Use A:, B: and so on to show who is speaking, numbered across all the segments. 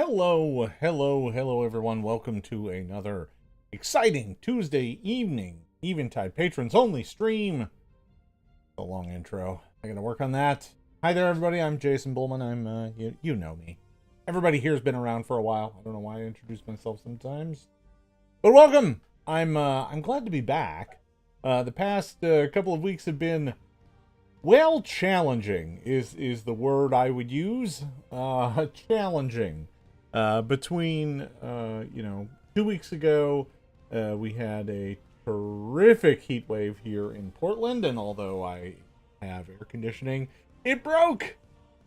A: Hello, everyone. Welcome to another exciting Tuesday evening Eventide patrons only stream. A long intro. I gotta work on that. Hi there, everybody. I'm Jason Bullman. I'm, you know me. Everybody here's been around for a while. I don't know why I introduce myself sometimes, but welcome. I'm glad to be back. The past couple of weeks have been, well, challenging is the word I would use. Challenging. Between, 2 weeks ago, we had a terrific heat wave here in Portland, and although I have air conditioning, it broke.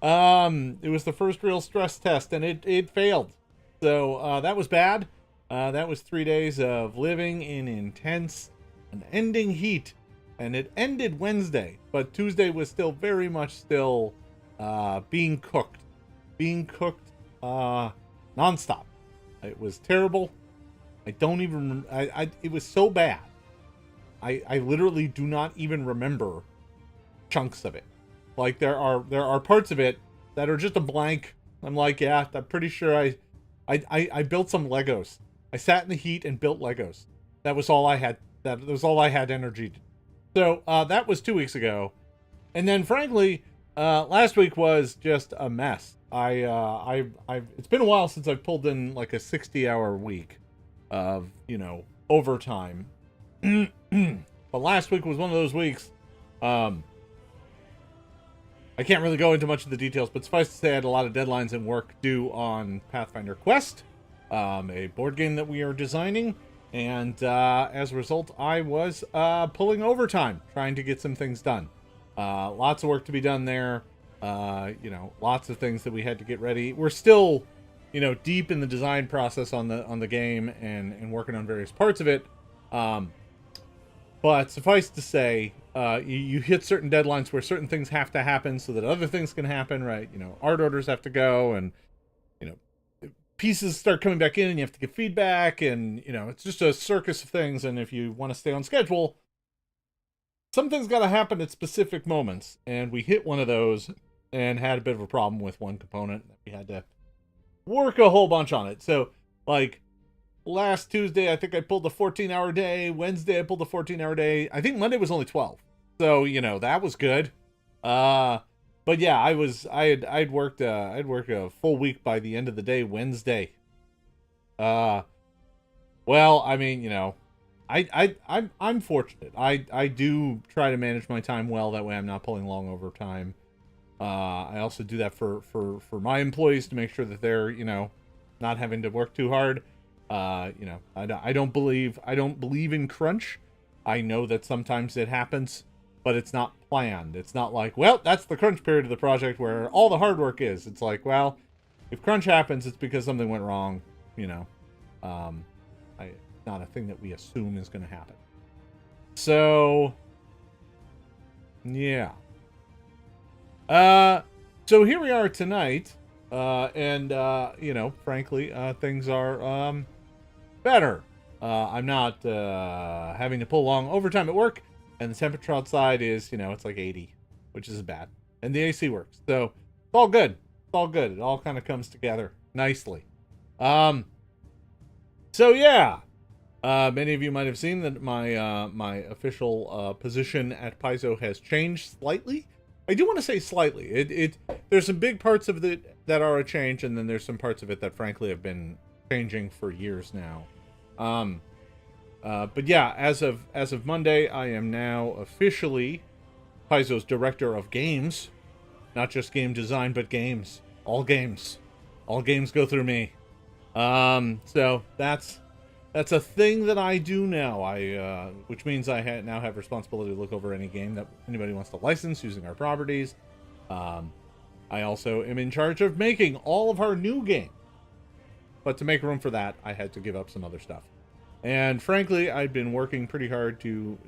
A: It was the first real stress test, and it failed. So, that was bad. That was 3 days of living in intense and ending heat, and it ended Wednesday, but Tuesday was still very much still, being cooked. Nonstop. It was terrible. I don't even, it was so bad. I literally do not even remember chunks of it. Like there are parts of it that are just a blank. I'm like, yeah, I'm pretty sure I built some Legos. I sat in the heat and built Legos. That was all I had. That was all I had energy to. So, that was 2 weeks ago. And then frankly, last week was just a mess. It's been a while since I've pulled in like a 60-hour week of, overtime. But last week was one of those weeks. I can't really go into much of the details, but suffice to say I had a lot of deadlines and work due on Pathfinder Quest, a board game that we are designing. And as a result, I was pulling overtime, trying to get some things done. Lots of work to be done there. Lots of things that we had to get ready. We're still, deep in the design process on the game and working on various parts of it. But suffice to say, you hit certain deadlines where certain things have to happen so that other things can happen, right? Art orders have to go, and pieces start coming back in and you have to get feedback, and it's just a circus of things. And if you want to stay on schedule, something's got to happen at specific moments, and we hit one of those and had a bit of a problem with one component. We had to work a whole bunch on it. So, like, last Tuesday, I think I pulled a 14-hour day. Wednesday, I pulled a 14-hour day. I think Monday was only 12. So, that was good. But yeah, I'd worked a full week by the end of the day Wednesday. Well, I mean, I'm fortunate. I do try to manage my time well. That way I'm not pulling long overtime. I also do that for my employees to make sure that they're, not having to work too hard. I don't believe in crunch. I know that sometimes it happens, but it's not planned. It's not like, well, that's the crunch period of the project where all the hard work is. It's like, well, if crunch happens, it's because something went wrong, not a thing that we assume is going to happen. So, yeah. So here we are tonight, and frankly, things are, better. I'm not, having to pull long overtime at work, and the temperature outside is, it's like 80, which is bad. And the AC works. So, it's all good. It's all good. It all kind of comes together nicely. So yeah. Many of you might have seen that my official position at Paizo has changed slightly. I do want to say slightly. There's some big parts of it that are a change, and then there's some parts of it that frankly have been changing for years now. But yeah, as of Monday, I am now officially Paizo's director of games. Not just game design, but games. All games. All games go through me. So that's a thing that I do now. Which means I now have responsibility to look over any game that anybody wants to license using our properties. I also am in charge of making all of our new games. But to make room for that, I had to give up some other stuff. And frankly, I've been working pretty hard to,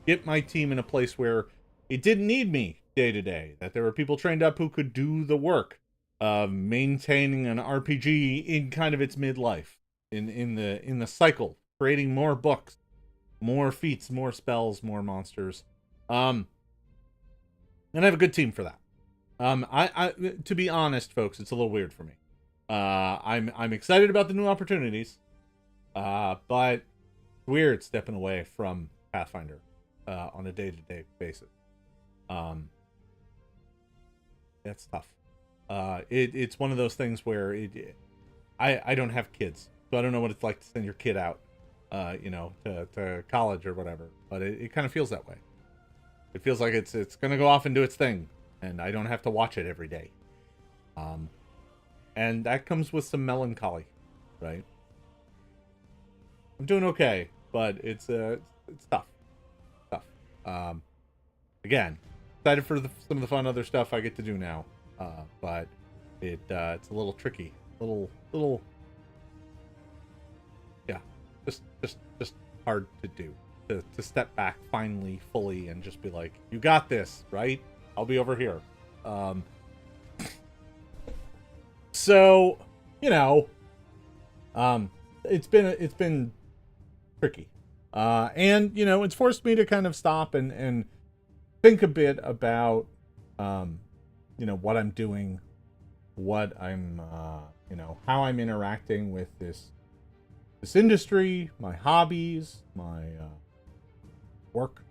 A: get my team in a place where it didn't need me day to day. That there were people trained up who could do the work of maintaining an RPG in kind of its midlife. In the cycle, creating more books, more feats, more spells, more monsters. And I have a good team for that. To be honest, folks, it's a little weird for me. I'm excited about the new opportunities, but weird stepping away from Pathfinder on a day-to-day basis. That's tough. It's one of those things where I don't have kids, so I don't know what it's like to send your kid out, to college or whatever. But it kind of feels that way. It feels like it's gonna go off and do its thing, and I don't have to watch it every day. And that comes with some melancholy, right? I'm doing okay, but it's tough. Again, excited for some of the fun other stuff I get to do now, but it's a little tricky, little, yeah, just hard to do. To step back finally, fully, and just be like, "You got this, right? I'll be over here." So, it's been tricky, and it's forced me to kind of stop and think a bit about, what I'm doing, what I'm, how I'm interacting with this industry, my hobbies, my work.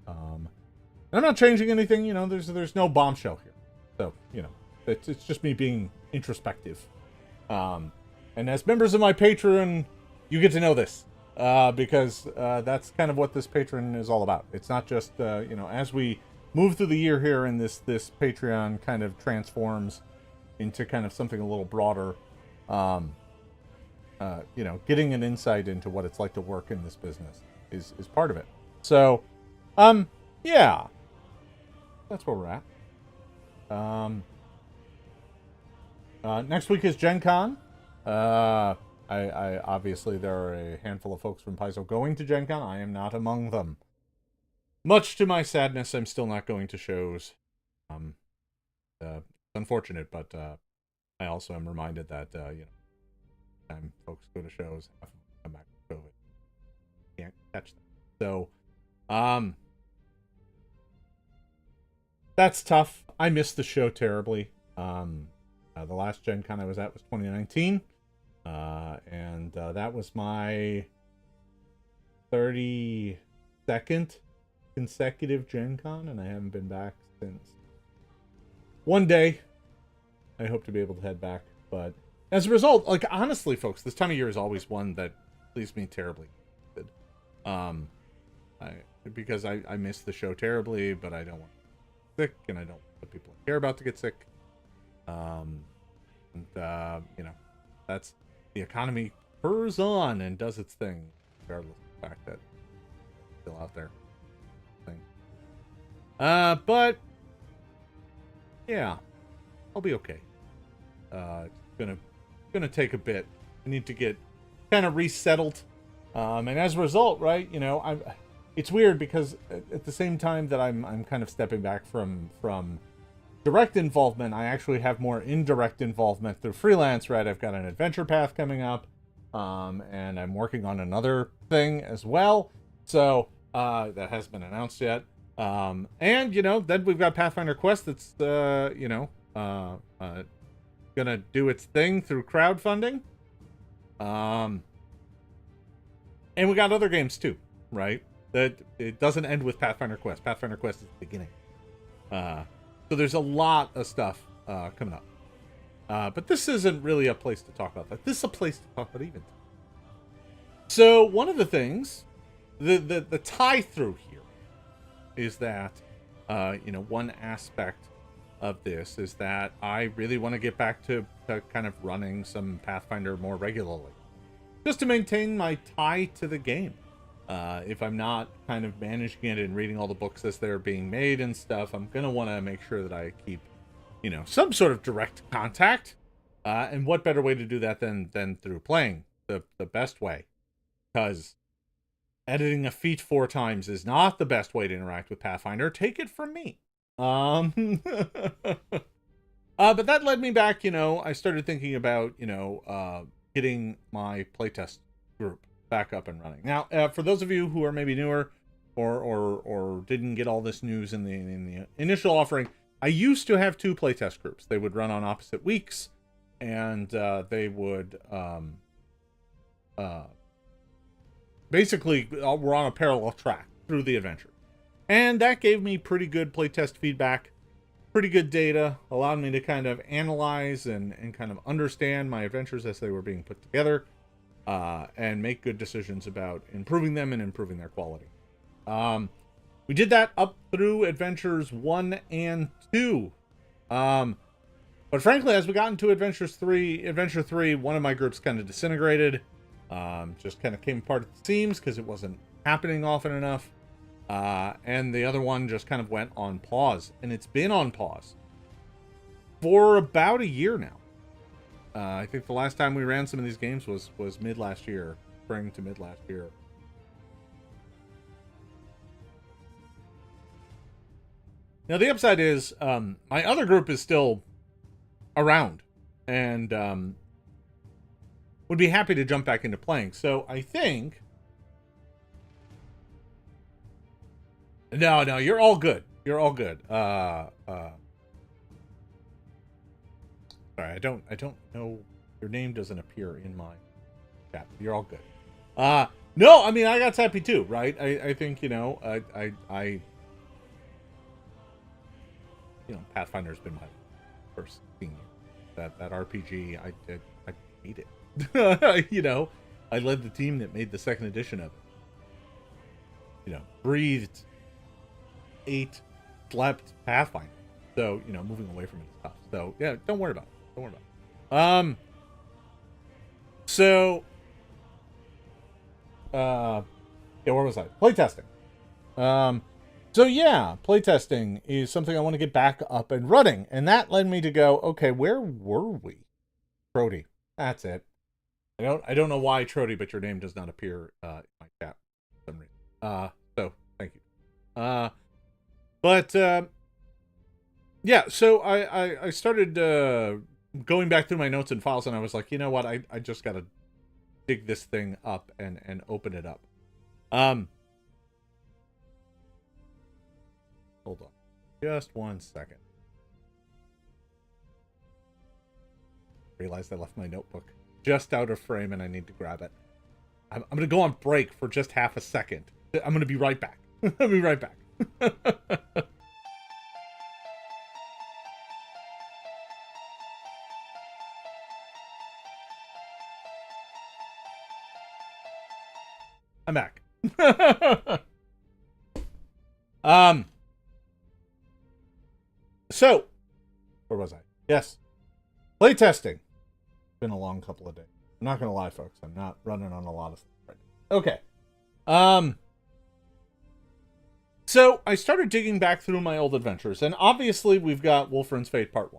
A: I'm not changing anything. There's no bombshell here, so it's just me being introspective. And as members of my Patreon, you get to know this. Because that's kind of what this Patreon is all about. It's not just, as we move through the year here and this Patreon kind of transforms into kind of something a little broader, getting an insight into what it's like to work in this business is part of it. So, yeah, that's where we're at. Next week is Gen Con. I obviously there are a handful of folks from Paizo going to Gen Con. I am not among them. Much to my sadness, I'm still not going to shows. It's unfortunate, but I also am reminded that time folks go to shows, have them come back to COVID, can't catch them. So, that's tough. I missed the show terribly. The last Gen Con I was at was 2019. And that was my 32nd consecutive Gen Con, and I haven't been back since. One day, I hope to be able to head back, but as a result, honestly, folks, this time of year is always one that leaves me terribly good. Because I miss the show terribly, but I don't want to get sick, and I don't want the people I care about to get sick. That's the economy purrs on and does its thing, regardless of the fact that it's still out there. But yeah, I'll be okay. It's gonna take a bit. I need to get kind of resettled, and as a result, right? It's weird because at the same time that I'm kind of stepping back from direct involvement, I actually have more indirect involvement through freelance, right? I've got an adventure path coming up, and I'm working on another thing as well. So that hasn't been announced yet. And then we've got Pathfinder Quest that's gonna do its thing through crowdfunding. And we got other games too, right? That it doesn't end with Pathfinder Quest. Pathfinder Quest is the beginning. So there's a lot of stuff coming up. But this isn't really a place to talk about that. This is a place to talk about Eventide. So one of the things, the tie through here is that, one aspect of this is that I really want to get back to kind of running some Pathfinder more regularly. Just to maintain my tie to the game. If I'm not kind of managing it and reading all the books as they're being made and stuff, I'm going to want to make sure that I keep, some sort of direct contact. And what better way to do that than through playing the best way? Because editing a feat 4 times is not the best way to interact with Pathfinder. Take it from me. But that led me back, I started thinking about, getting my playtest group back up and running. Now, for those of you who are maybe newer or didn't get all this news in the initial offering, I used to have 2 playtest groups. They would run on opposite weeks. and they would basically we're on a parallel track through the adventure. And that gave me pretty good playtest feedback, pretty good data, allowed me to kind of analyze and kind of understand my adventures as they were being put together, and make good decisions about improving them and improving their quality. We did that up through Adventures 1 and 2. But frankly, as we got into Adventure 3, one of my groups kind of disintegrated. Just kind of came apart at the seams because it wasn't happening often enough. And the other one just kind of went on pause. And it's been on pause for about a year now. I think the last time we ran some of these games was mid last year, spring to mid last year. Now, the upside is my other group is still around and would be happy to jump back into playing. So I think... No, you're all good. You're all good. Sorry, I don't know. Your name doesn't appear in my chat. You're all good. No, I mean, I got happy too, right? I think, you know, I you know, Pathfinder's been my first thing. That RPG, I hate it. You know, I led the team that made the second edition of it. You know, breathed, ate, slept Pathfinder. So, you know, moving away from it is tough. So, yeah, don't worry about it. Don't worry about it. So, yeah, where was I? Playtesting. So yeah, playtesting is something I want to get back up and running. And that led me to go, okay, where were we? Trody. That's it. I don't know why Trody, but your name does not appear in my chat for some reason. So thank you. Yeah, so I started going back through my notes and files, and I was like, you know what, I just gotta dig this thing up and open it up. Hold on. Just 1 second. Realized I left my notebook just out of frame and I need to grab it. I'm going to go on break for just half a second. I'm going to be right back. I'll be right back. I'm back. So, where was I? Yes. Playtesting. Been a long couple of days. I'm not going to lie, folks. I'm not running on a lot of stuff right now. Okay. So, I started digging back through my old adventures, and obviously we've got Wolfrin's Fate Part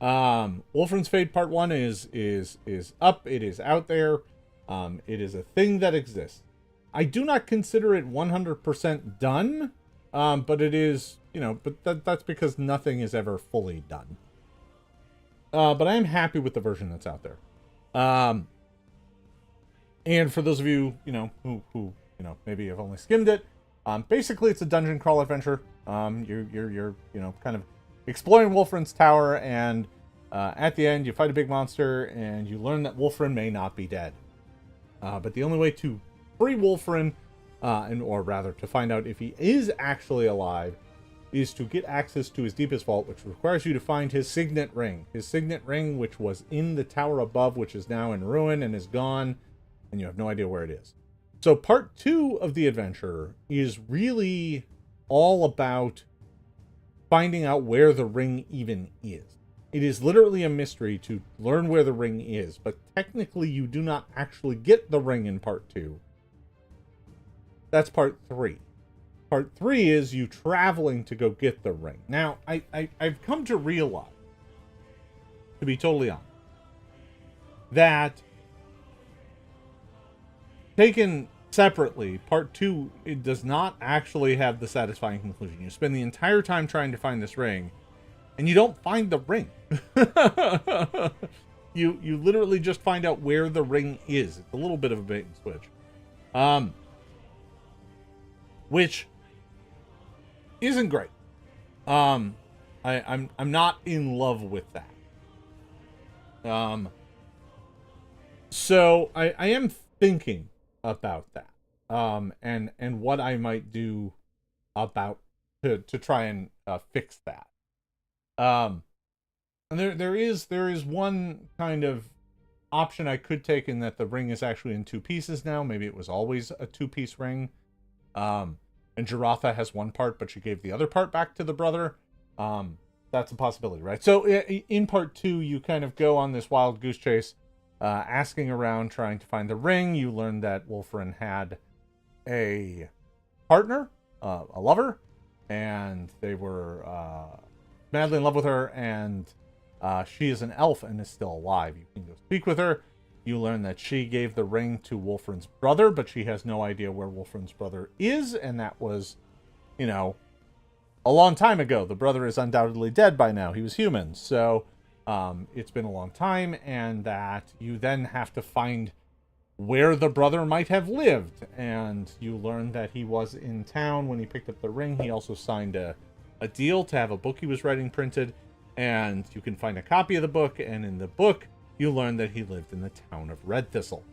A: 1. Wolfrin's Fate Part 1 is up. It is out there. It is a thing that exists. I do not consider it 100% done, but it is, you know, but that's because nothing is ever fully done. But I am happy with the version that's out there. And for those of you, you know, who you know, maybe have only skimmed it, basically it's a dungeon crawl adventure. You're you know, kind of exploring Wolfrin's tower, and at the end you fight a big monster and you learn that Wolfrin may not be dead. But the only way to free Wolfrin, or rather to find out if he is actually alive, is to get access to his deepest vault, which requires you to find his signet ring. His signet ring, which was in the tower above, which is now in ruin and is gone, and you have no idea where it is. So part 2 of the adventure is really all about finding out where the ring even is. It is literally a mystery to learn where the ring is, but technically you do not actually get the ring in part 2. That's part 3. Part 3 is you traveling to go get the ring. Now, I've come to realize, to be totally honest, that taken separately, part 2, it does not actually have the satisfying conclusion. You spend the entire time trying to find this ring, and you don't find the ring. You literally just find out where the ring is. It's a little bit of a bait and switch. Which isn't great. I'm not in love with that. Um, so I am thinking about that. And what I might do about to try and fix that. Um, and there is one kind of option I could take in that the ring is actually in two pieces now. Maybe it was always a two-piece ring. And Jiratha has one part, but she gave the other part back to the brother. That's a possibility, right? So in part 2, you kind of go on this wild goose chase, asking around, trying to find the ring. You learn that Wolfrin had a partner, a lover, and they were madly in love with her, and she is an elf and is still alive. You can go speak with her. You learn that she gave the ring to Wolfrin's brother, but she has no idea where Wolfrin's brother is, and that was, a long time ago. The brother is undoubtedly dead by now. He was human, so it's been a long time, and that you then have to find where the brother might have lived, and you learn that he was in town when he picked up the ring. He also signed a deal to have a book he was writing printed, and you can find a copy of the book, and in the book you learn that he lived in the town of Red Thistle.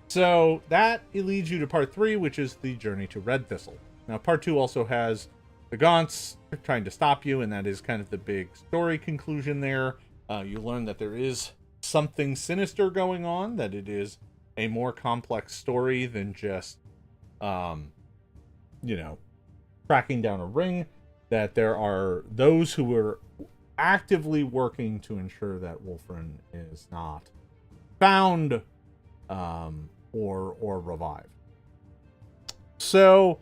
A: So that leads you to part 3, which is the journey to Red Thistle. Now part 2 also has the Gaunts trying to stop you, and that is kind of the big story conclusion there. You learn that there is something sinister going on, that it is a more complex story than just, tracking down a ring, that there are those who are actively working to ensure that Wolfrin is not found or revived. So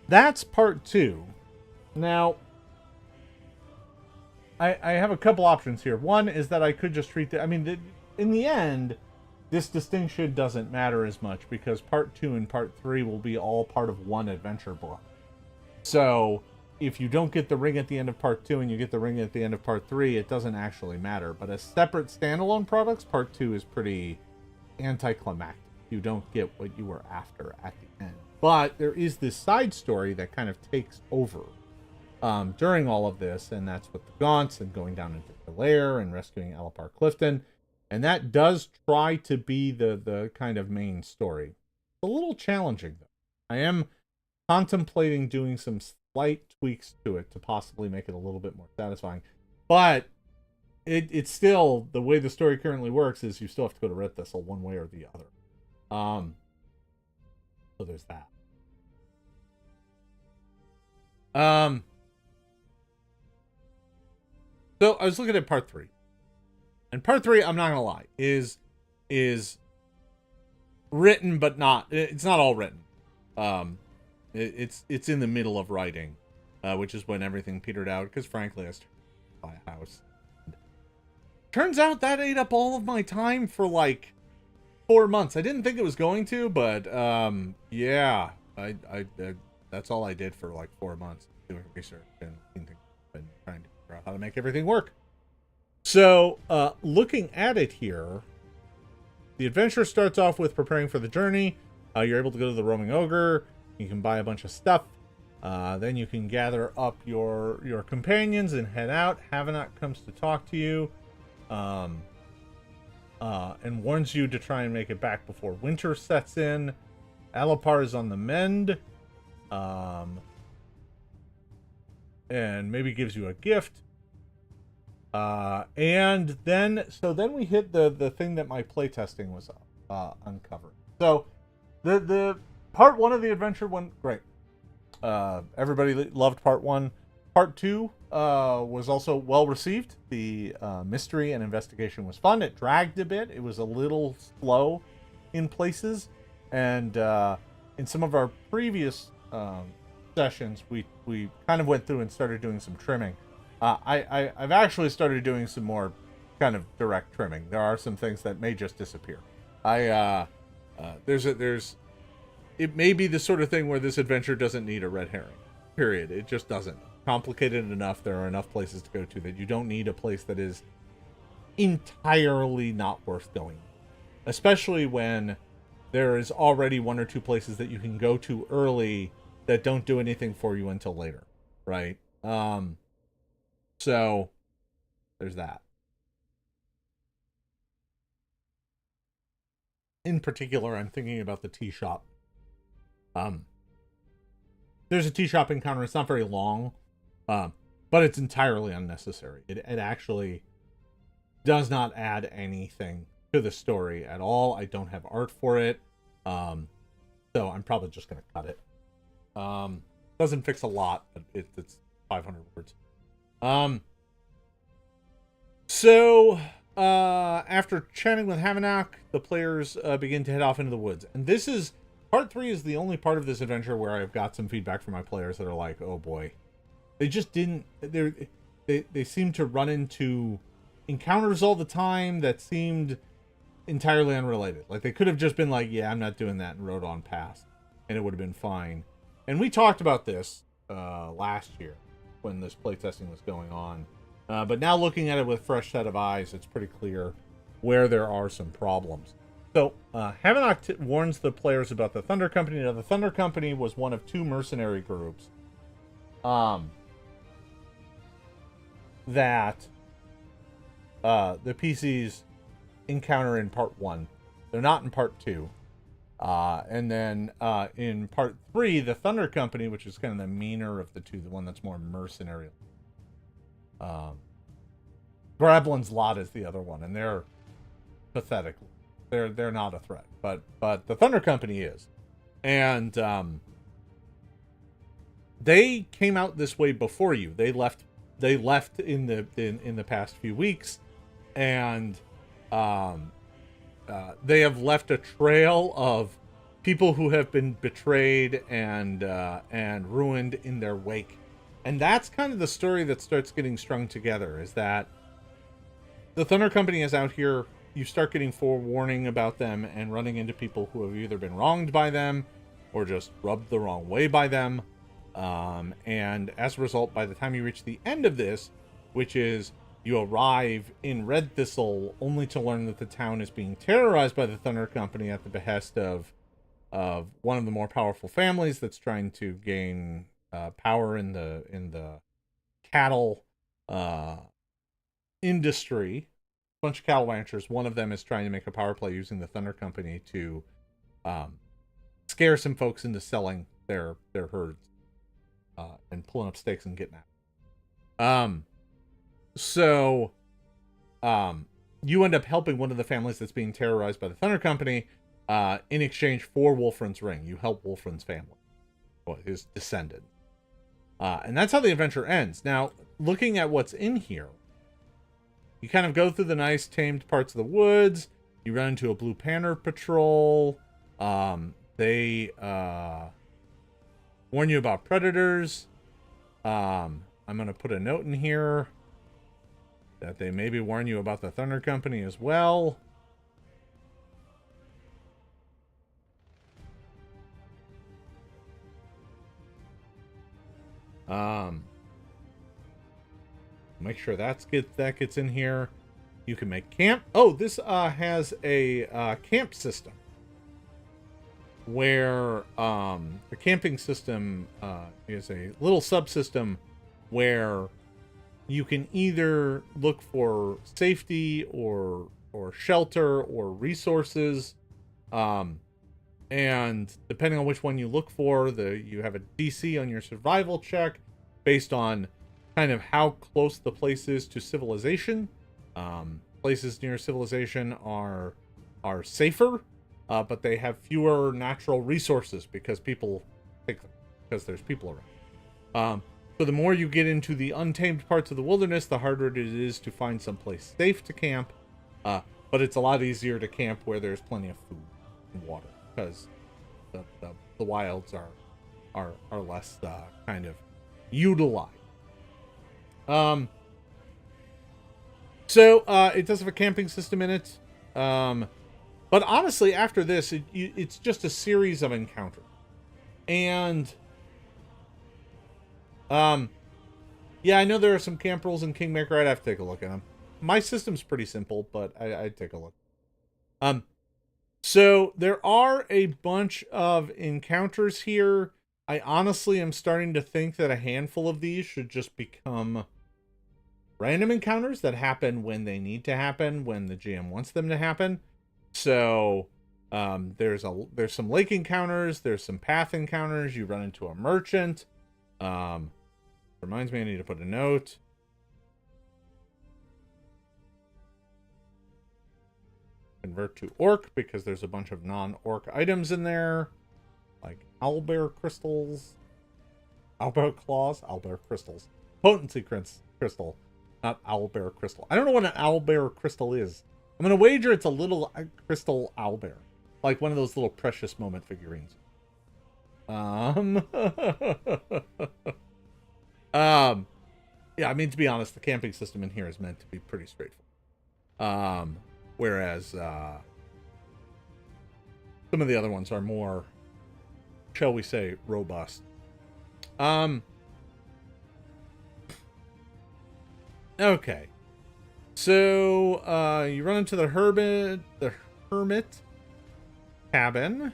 A: that's part 2. Now, I have a couple options here. One is that I could just treat in the end, this distinction doesn't matter as much because part 2 and part 3 will be all part of one adventure book. So if you don't get the ring at the end of part 2 and you get the ring at the end of part 3, it doesn't actually matter. But as separate standalone products, part 2 is pretty anticlimactic. You don't get what you were after at the end. But there is this side story that kind of takes over during all of this, and that's with the Gaunts and going down into the lair and rescuing Alipar Clifton. And that does try to be the kind of main story. It's a little challenging, though. I am contemplating doing some slight tweaks to it to possibly make it a little bit more satisfying. But it's still, the way the story currently works is you still have to go to Red Thistle one way or the other. So there's that. So I was looking at part 3. And part 3, I'm not gonna lie, is written, but it's not all written. It's in the middle of writing, which is when everything petered out, because frankly, I started to buy a house. Turns out that ate up all of my time for like 4 months. I didn't think it was going to, but yeah, I that's all I did for like 4 months, doing research and trying to figure out how to make everything work. So, looking at it here, the adventure starts off with preparing for the journey. You're able to go to the roaming ogre. You can buy a bunch of stuff. Then you can gather up your companions and head out. Havanok comes to talk to you, and warns you to try and make it back before winter sets in. Alipar is on the mend, and maybe gives you a gift. And then we hit the thing that my playtesting was uncovered. So the part 1 of the adventure went great. Everybody loved part 1. Part 2 was also well received. The mystery and investigation was fun. It dragged a bit. It was a little slow in places, and in some of our previous sessions, we kind of went through and started doing some trimming. I've actually started doing some more kind of direct trimming. There are some things that may just disappear. It may be the sort of thing where this adventure doesn't need a red herring. Period. It just doesn't. Complicated enough. There are enough places to go to that you don't need a place that is entirely not worth going. Especially when there is already 1 or 2 places that you can go to early that don't do anything for you until later. Right? So there's that. In particular, I'm thinking about the tea shop. There's a tea shop encounter. It's not very long, but it's entirely unnecessary. It actually does not add anything to the story at all. I don't have art for it, so I'm probably just going to cut it. Doesn't fix a lot, but it's 500 words. So after chatting with Havenak, the players begin to head off into the woods. And this is, part 3 is the only part of this adventure where I've got some feedback from my players that are like, oh boy. They just didn't, they seem to run into encounters all the time that seemed entirely unrelated. Like, they could have just been like, yeah, I'm not doing that, and rode on past, and it would have been fine. And we talked about this last year when this playtesting was going on. But now looking at it with a fresh set of eyes, it's pretty clear where there are some problems. So, Havenak warns the players about the Thunder Company. Now, the Thunder Company was one of 2 mercenary groups that the PCs encounter in part 1. They're not in part 2. And then in part 3, the Thunder Company, which is kind of the meaner of the 2, the one that's more mercenary. Grablin's Lot is the other one, and they're pathetic. They're not a threat, but the Thunder Company is, and they came out this way before you. They left in the past few weeks, and they have left a trail of people who have been betrayed and ruined in their wake. And that's kind of the story that starts getting strung together, is that the Thunder Company is out here. You start getting forewarning about them and running into people who have either been wronged by them or just rubbed the wrong way by them. And as a result, by the time you reach the end of this, which is you arrive in Red Thistle only to learn that the town is being terrorized by the Thunder Company at the behest of one of the more powerful families that's trying to gain power in the cattle industry. A bunch of cattle ranchers. One of them is trying to make a power play using the Thunder Company to scare some folks into selling their herds and pulling up stakes and getting out. So you end up helping one of the families that's being terrorized by the Thunder Company in exchange for Wolfrin's ring. You help Wolfrin's family, his descendant. And that's how the adventure ends. Now, looking at what's in here, you kind of go through the nice tamed parts of the woods. You run into a Blue Panther patrol. They warn you about predators. I'm going to put a note in here that they maybe warn you about the Thunder Company as well. Make sure that gets in here. You can make camp. Oh, this has a camp system where the camping system is a little subsystem where you can either look for safety or shelter or resources, and depending on which one you look for, you have a DC on your survival check based on kind of how close the place is to civilization. Places near civilization are safer, but they have fewer natural resources because people take them, because there's people around. So the more you get into the untamed parts of the wilderness, the harder it is to find someplace safe to camp. But it's a lot easier to camp where there's plenty of food and water, because the wilds are less kind of utilized. So it does have a camping system in it. But honestly, after this, it's just a series of encounters. And yeah, I know there are some camp rules in Kingmaker. I'd have to take a look at them. My system's pretty simple, but I'd take a look. So there are a bunch of encounters here. I honestly am starting to think that a handful of these should just become random encounters that happen when they need to happen, when the GM wants them to happen. So There's some lake encounters, there's some path encounters, you run into a merchant. Reminds me I need to put a note. Convert to orc because there's a bunch of non-orc items in there, like owlbear crystals, owlbear claws, owlbear crystals, potency crystal, not owlbear crystal. I don't know what an owlbear crystal is. I'm gonna wager it's a little crystal owlbear, like one of those little precious moment figurines. Yeah, I mean, to be honest, the camping system in here is meant to be pretty straightforward. Whereas some of the other ones are more, shall we say, robust. Okay. So you run into the hermit cabin.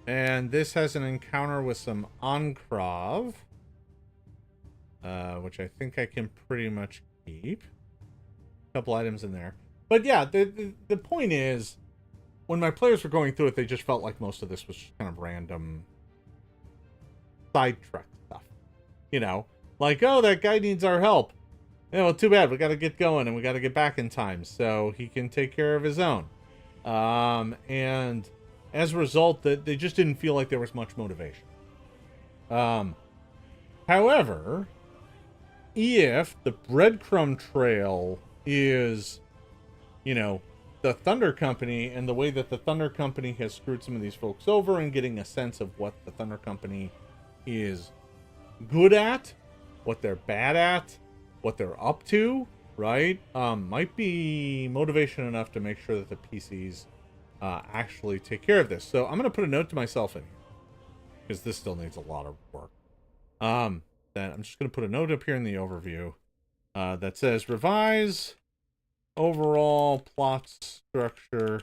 A: And this has an encounter with some Encrave, which I think I can pretty much keep. A couple items in there. But yeah, the point is, when my players were going through it, they just felt like most of this was just kind of random sidetrack stuff. You know, like, oh, that guy needs our help. Yeah, well, too bad. We got to get going and we got to get back in time so he can take care of his own. And as a result, they just didn't feel like there was much motivation. However, if the breadcrumb trail is, you know, the Thunder Company and the way that the Thunder Company has screwed some of these folks over and getting a sense of what the Thunder Company is good at, what they're bad at, what they're up to, right? Might be motivation enough to make sure that the PCs actually take care of this. So I'm going to put a note to myself in here because this still needs a lot of work. That I'm just going to put a note up here in the overview that says revise overall plot structure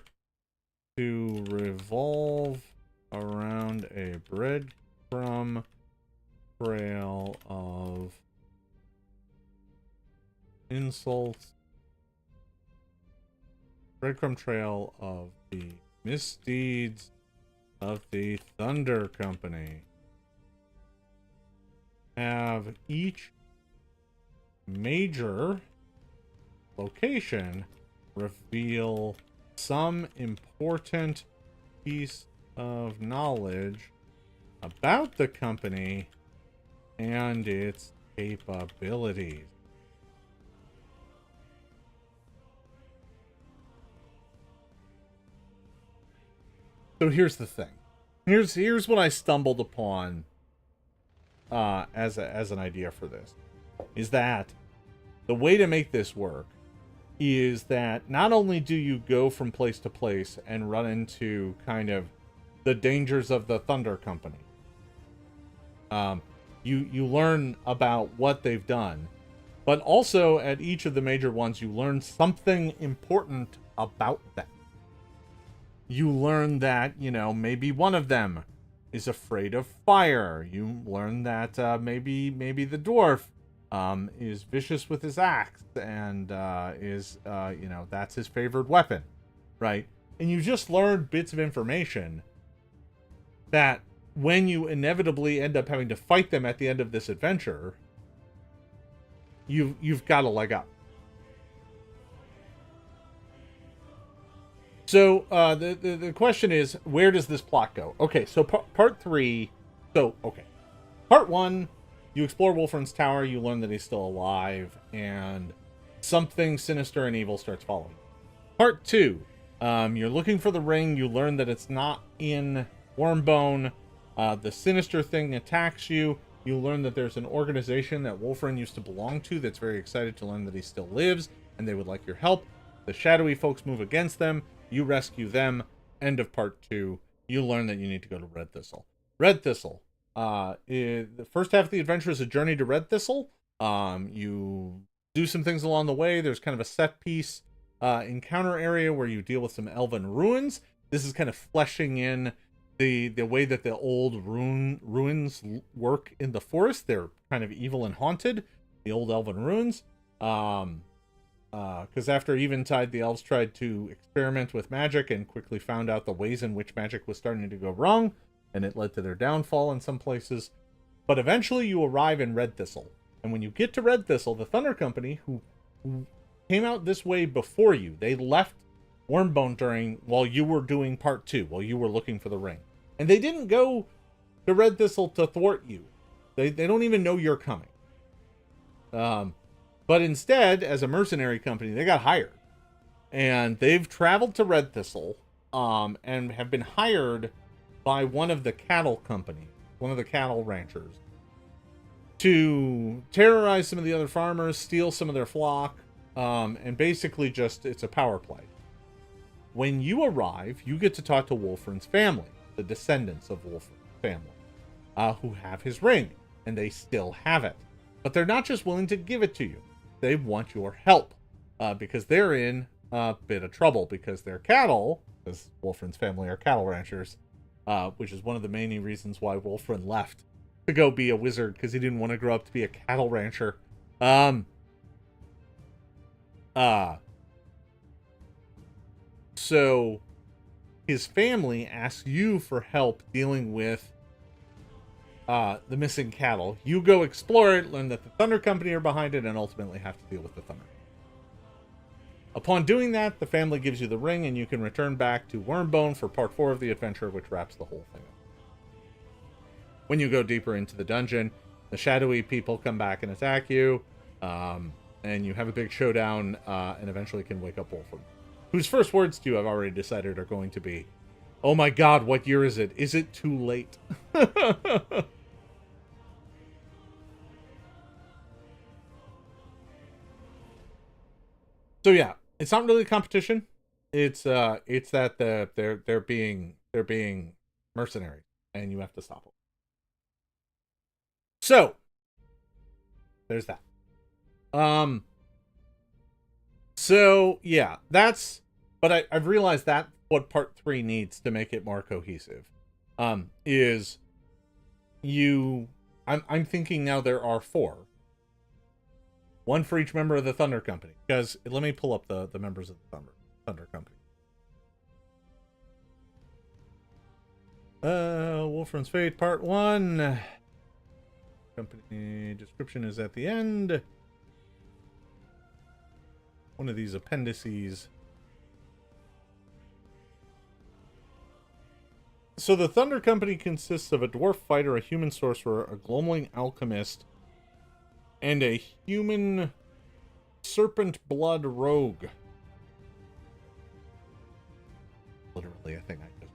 A: to revolve around a breadcrumb trail of insults. Breadcrumb trail of the misdeeds of the Thunder Company. Have each major location reveal some important piece of knowledge about the company and its capabilities. So here's the thing. Here's what I stumbled upon as an idea for this. Is that the way to make this work is that not only do you go from place to place and run into kind of the dangers of the Thunder Company. You learn about what they've done, but also at each of the major ones you learn something important about them. You learn that, you know, maybe one of them is afraid of fire. You learn that maybe the dwarf is vicious with his axe and is you know, that's his favorite weapon, right? And you just learn bits of information that when you inevitably end up having to fight them at the end of this adventure, you've got a leg up. So the question is, where does this plot go? Okay, so part 3. So okay, part 1, you explore Wolfran's tower. You learn that he's still alive, and something sinister and evil starts following. Part 2, you're looking for the ring. You learn that it's not in Wormbone. The sinister thing attacks you. You learn that there's an organization that Wolfran used to belong to that's very excited to learn that he still lives, and they would like your help. The shadowy folks move against them. You rescue them. End of part 2. You learn that you need to go to Red Thistle. Red Thistle. The first half of the adventure is a journey to Red Thistle. You do some things along the way. There's kind of a set piece encounter area where you deal with some elven ruins. This is kind of fleshing in the way that the old ruins work in the forest. They're kind of evil and haunted, the old elven ruins. Because after Eventide, the elves tried to experiment with magic and quickly found out the ways in which magic was starting to go wrong, and it led to their downfall in some places. But eventually you arrive in Red Thistle. And when you get to Red Thistle, the Thunder Company, who came out this way before you, they left Wormbone while you were doing part 2, while you were looking for the ring. And they didn't go to Red Thistle to thwart you. They don't even know you're coming. But instead, as a mercenary company, they got hired. And they've traveled to Red Thistle and have been hired by one of the cattle companies, one of the cattle ranchers, to terrorize some of the other farmers, steal some of their flock, and basically just, it's a power play. When you arrive, you get to talk to Wolfrin's family, the descendants of Wolfrin's family, who have his ring, and they still have it. But they're not just willing to give it to you. They want your help, because they're in a bit of trouble, because their cattle, because Wolfrin's family are cattle ranchers, which is one of the main reasons why Wolfrin left to go be a wizard, because he didn't want to grow up to be a cattle rancher. So his family asks you for help dealing with the missing cattle. You go explore it, learn that the Thunder Company are behind it, and ultimately have to deal with the Thunder. Upon doing that, the family gives you the ring, and you can return back to Wormbone for part 4 of the adventure, which wraps the whole thing up. When you go deeper into the dungeon, the shadowy people come back and attack you, and you have a big showdown, and eventually can wake up Wolfram, whose first words to you I've already decided are going to be, "Oh my god, what year is it? Is it too late?" So yeah, it's not really a competition. It's that they're being mercenaries, and you have to stop them. So there's that. So yeah, that's. But I've realized that what part 3 needs to make it more cohesive, is you. I'm thinking now there are 4. One for each member of the Thunder Company. Because, let me pull up the members of the Thunder Company. Wolfram's Fate, Part 1. Company description is at the end. One of these appendices. So the Thunder Company consists of a dwarf fighter, a human sorcerer, a gloamling alchemist, and a human serpent blood rogue. Literally a thing I just...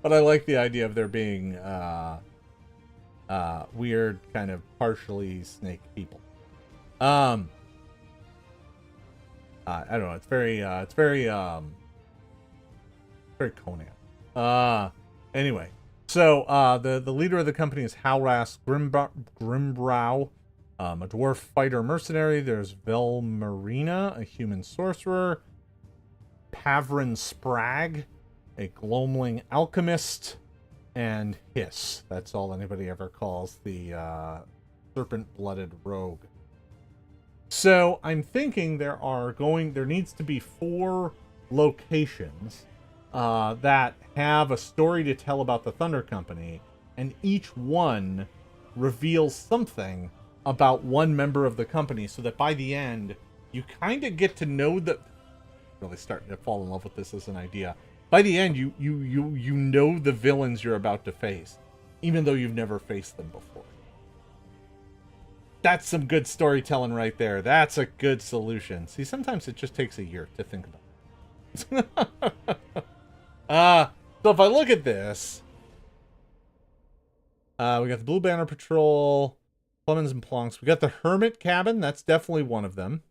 A: But I like the idea of there being weird, kind of partially snake people. I don't know. It's very Conan. Anyway. So, the leader of the company is Halras Grimbrow, a dwarf fighter mercenary. There's Velmarina, a human sorcerer. Pavrin Spragg, a gloamling alchemist. And Hiss. That's all anybody ever calls the serpent-blooded rogue. So, I'm thinking there needs to be 4 locations that have a story to tell about the Thunder Company, and each one reveals something about one member of the company, so that by the end, you kind of get to know the... Really starting to fall in love with this as an idea. By the end, you know the villains you're about to face, even though you've never faced them before. That's some good storytelling right there. That's a good solution. See, sometimes it just takes a year to think about it. So if I look at this, we got the Blue Banner Patrol, Clemens and Plonks. We got the Hermit Cabin. That's definitely one of them.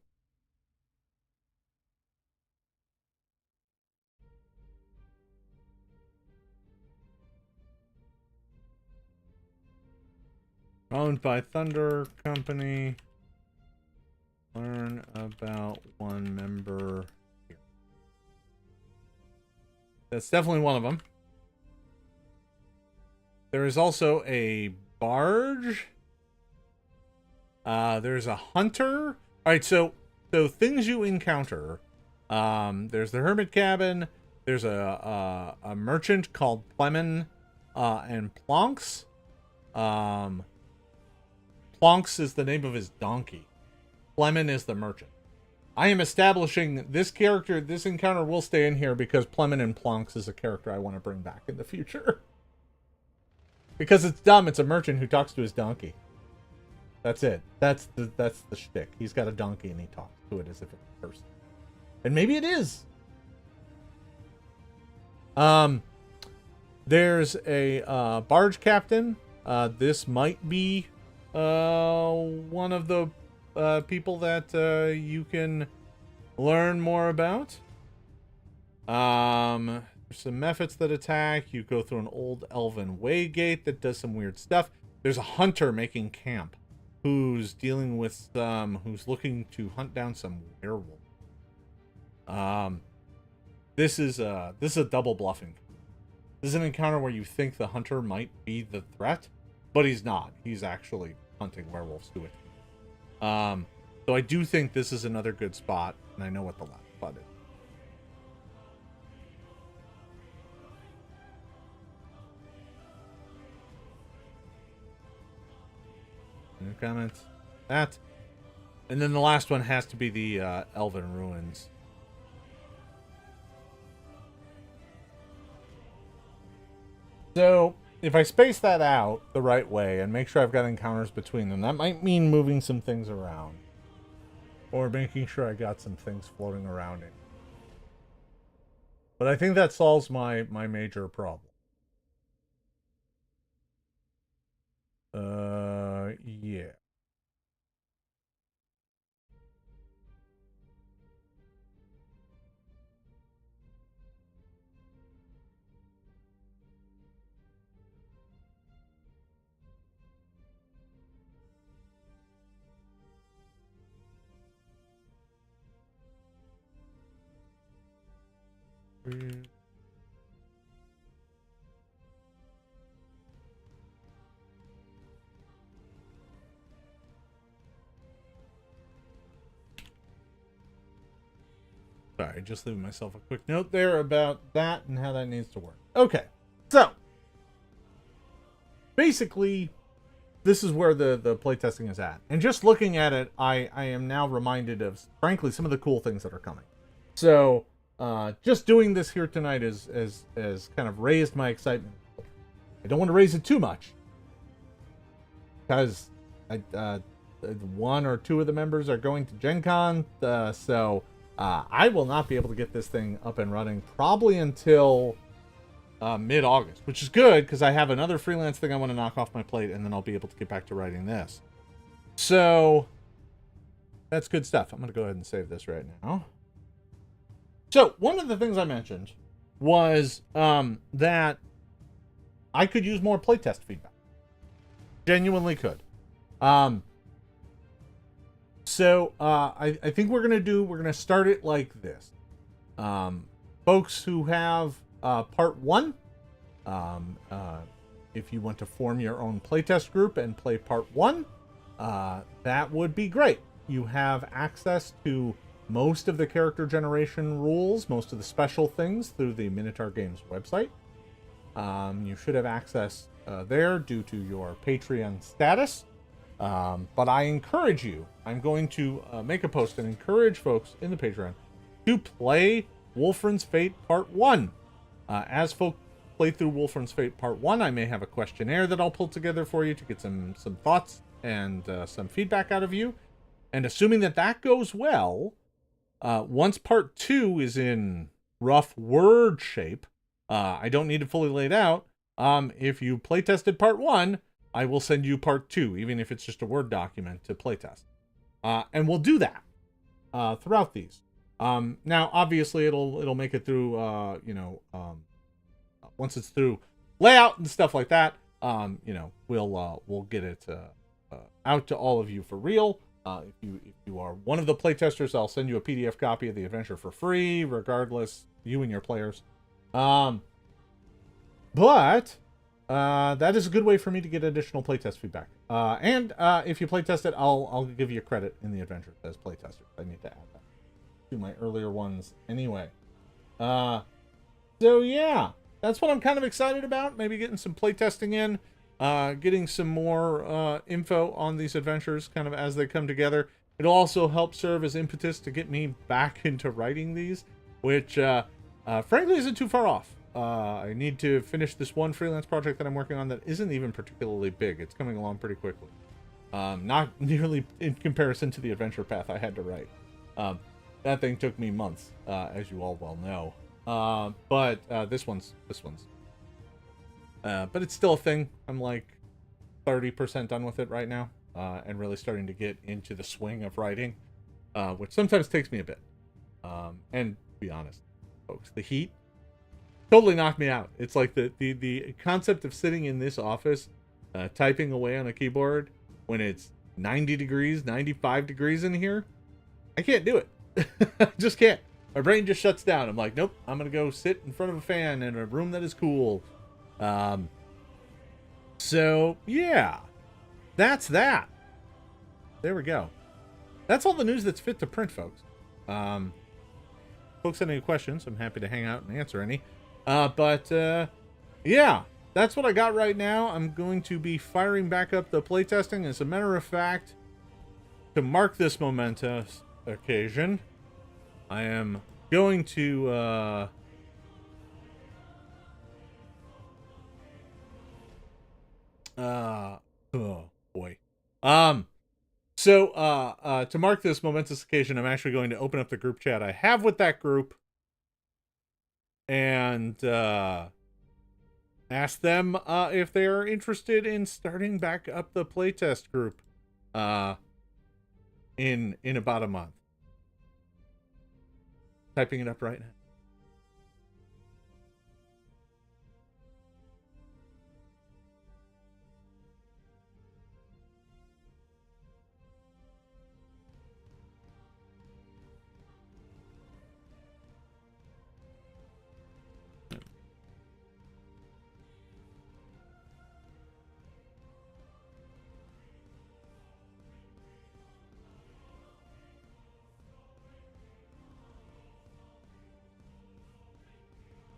A: Owned by Thunder Company. Learn about one member here. That's definitely one of them. There is also a barge. There's a hunter. All right, so things you encounter. There's the hermit cabin. There's a merchant called Clement and Plonks. Plonks is the name of his donkey. Clement is the merchant. I am establishing this character. This encounter will stay in here because Clement and Plonks is a character I want to bring back in the future. Because it's dumb. It's a merchant who talks to his donkey. That's it. That's the shtick. He's got a donkey and he talks to it as if it's a person. And maybe it is. There's a barge captain. This might be one of the people that you can learn more about. There's some mephits that attack. You go through an old elven way gate that does some weird stuff. There's a hunter making camp who's dealing with who's looking to hunt down some werewolf. This is a double bluffing. This is an encounter where you think the hunter might be the threat, but he's not. He's actually hunting werewolves to it. So I do think this is another good spot, and I know what the last spot is. No comments. That. And then the last one has to be the Elven Ruins. So, if I space that out the right way and make sure I've got encounters between them, that might mean moving some things around. Or making sure I got some things floating around it. But I think that solves my major problem. Yeah. Sorry, just leaving myself a quick note there about that and how that needs to work. Okay, so basically, this is where the playtesting is at. And just looking at it, I am now reminded of, frankly, some of the cool things that are coming. So, just doing this here tonight has kind of raised my excitement. I don't want to raise it too much, because one or two of the members are going to Gen Con, so I will not be able to get this thing up and running probably until mid-August, which is good because I have another freelance thing I want to knock off my plate, and then I'll be able to get back to writing this. So that's good stuff. I'm going to go ahead and save this right now. So one of the things I mentioned was that I could use more playtest feedback. Genuinely could. So I think we're gonna start it like this. Folks who have part 1, if you want to form your own playtest group and play part 1, that would be great. You have access to most of the character generation rules, most of the special things through the Minotaur Games website. You should have access there due to your Patreon status. But I encourage you, I'm going to make a post and encourage folks in the Patreon to play Wolfran's Fate Part 1. As folks play through Wolfran's Fate Part 1, I may have a questionnaire that I'll pull together for you to get some thoughts and some feedback out of you. And assuming that goes well, once Part 2 is in rough word shape, I don't need it fully laid out. If you playtested Part 1, I will send you Part 2, even if it's just a Word document to playtest. And we'll do that throughout these. Now, obviously, it'll make it through, once it's through layout and stuff like that, we'll get it out to all of you for real. If you are one of the playtesters, I'll send you a PDF copy of the adventure for free, regardless, you and your players. But that is a good way for me to get additional playtest feedback. And if you playtest it, I'll give you credit in the adventure as playtester. I need to add that to my earlier ones anyway. So yeah, that's what I'm kind of excited about. Maybe getting some playtesting in, getting some more info on these adventures kind of as they come together. It'll also help serve as impetus to get me back into writing these, which frankly isn't too far off. I need to finish this one freelance project that I'm working on that isn't even particularly big. It's coming along pretty quickly. Not nearly in comparison to the adventure path I had to write. That thing took me months, as you all well know. But this one's. But it's still a thing. I'm like 30% done with it right now, and really starting to get into the swing of writing, which sometimes takes me a bit. And to be honest, folks, the heat totally knocked me out. It's like the concept of sitting in this office, typing away on a keyboard when it's 90 degrees, 95 degrees in here. I can't do it. I just can't. My brain just shuts down. I'm like, nope, I'm going to go sit in front of a fan in a room that is cool. So yeah, that's that. There we go. That's all the news that's fit to print, folks. Folks have any questions, I'm happy to hang out and answer any. Yeah, that's what I got right now. I'm going to be firing back up the playtesting. As a matter of fact, to mark this momentous occasion, I am going to oh boy. To mark this momentous occasion, I'm actually going to open up the group chat I have with that group and ask them if they are interested in starting back up the playtest group in about a month. Typing it up right now.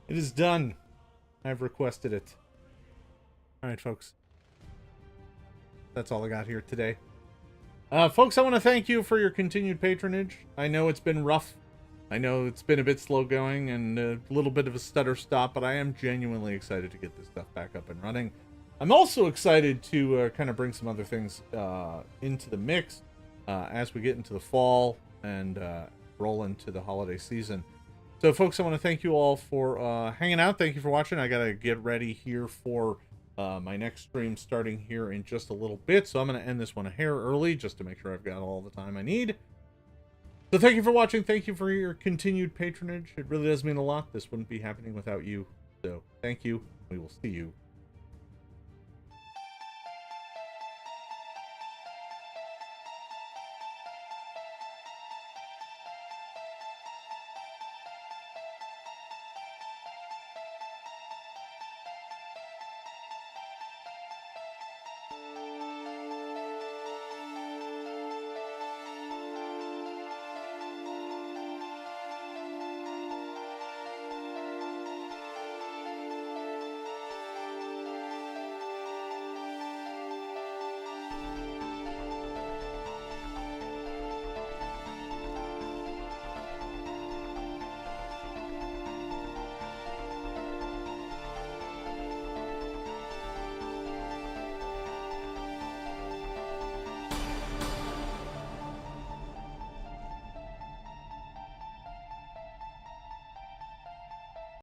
A: It is done. I've requested it. Alright, folks. That's all I got here today. Folks, I want to thank you for your continued patronage. I know it's been rough. I know it's been a bit slow going and a little bit of a stutter stop, but I am genuinely excited to get this stuff back up and running. I'm also excited to kind of bring some other things into the mix as we get into the fall and roll into the holiday season. So, folks, I want to thank you all for hanging out. Thank you for watching. I got to get ready here for my next stream starting here in just a little bit. So I'm going to end this one a hair early just to make sure I've got all the time I need. So thank you for watching. Thank you for your continued patronage. It really does mean a lot. This wouldn't be happening without you. So thank you. We will see you